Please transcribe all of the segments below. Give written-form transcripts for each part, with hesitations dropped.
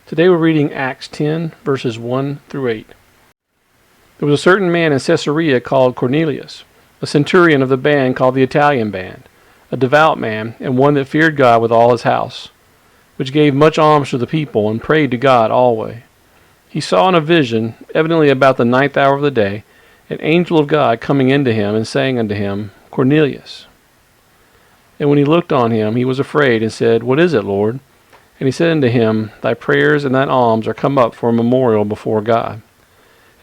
Today we're reading Acts 10, verses 1 through 8. There was a certain man in Caesarea called Cornelius, a centurion of the band called the Italian band, a devout man, and one that feared God with all his house, which gave much alms to the people, and prayed to God always. He saw in a vision, evidently about the 9th hour of the day, an angel of God coming into him, and saying unto him, Cornelius. And when he looked on him, he was afraid, and said, What is it, Lord? And he said unto him, Thy prayers and thine alms are come up for a memorial before God.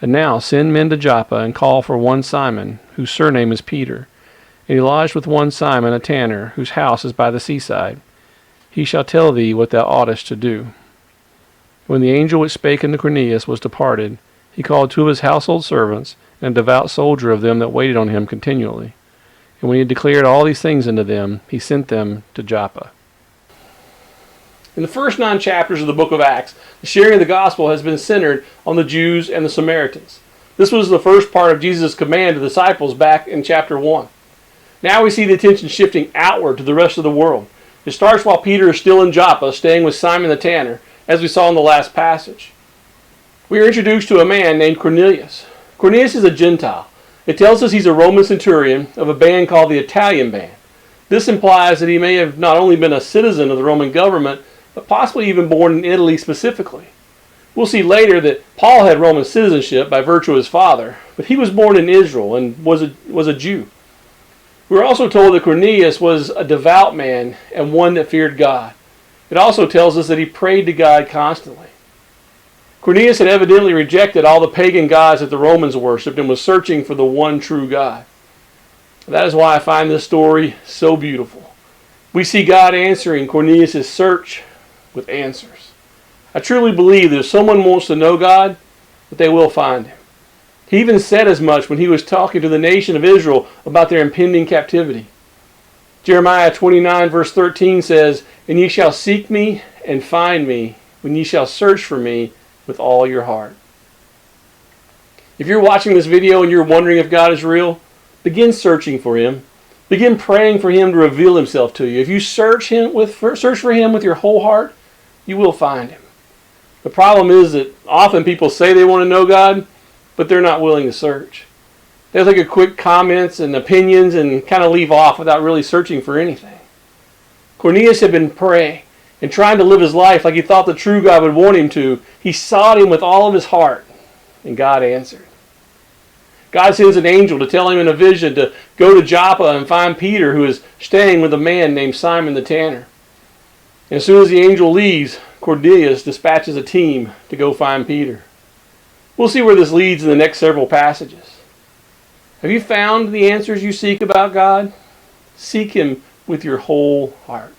And now send men to Joppa, and call for one Simon, whose surname is Peter. And he lodged with one Simon a tanner, whose house is by the seaside. He shall tell thee what thou oughtest to do. When the angel which spake unto Cornelius was departed, he called 2 of his household servants, and a devout soldier of them that waited on him continually. And when he had declared all these things unto them, he sent them to Joppa. In the first 9 chapters of the book of Acts, the sharing of the gospel has been centered on the Jews and the Samaritans. This was the first part of Jesus' command to the disciples back in chapter 1. Now we see the attention shifting outward to the rest of the world. It starts while Peter is still in Joppa, staying with Simon the tanner, as we saw in the last passage. We are introduced to a man named Cornelius. Cornelius is a Gentile. It tells us he's a Roman centurion of a band called the Italian band. This implies that he may have not only been a citizen of the Roman government, but possibly even born in Italy specifically. We'll see later that Paul had Roman citizenship by virtue of his father, but he was born in Israel and was a Jew. We're also told that Cornelius was a devout man and one that feared God. It also tells us that he prayed to God constantly. Cornelius had evidently rejected all the pagan gods that the Romans worshipped and was searching for the one true God. That is why I find this story so beautiful. We see God answering Cornelius' search with answers. I truly believe that if someone wants to know God, that they will find him. He even said as much when he was talking to the nation of Israel about their impending captivity. Jeremiah 29 verse 13 says, And ye shall seek me and find me when ye shall search for me with all your heart. If you're watching this video and you're wondering if God is real, begin searching for him. Begin praying for him to reveal himself to you. If you search for him with your whole heart, you will find him. The problem is that often people say they want to know God, but they're not willing to search. They look at quick comments and opinions and kind of leave off without really searching for anything. Cornelius had been praying and trying to live his life like he thought the true God would want him to. He sought him with all of his heart, and God answered. God sends an angel to tell him in a vision to go to Joppa and find Peter, who is staying with a man named Simon the tanner. And as soon as the angel leaves, Cornelius dispatches a team to go find Peter. We'll see where this leads in the next several passages. Have you found the answers you seek about God? Seek him with your whole heart.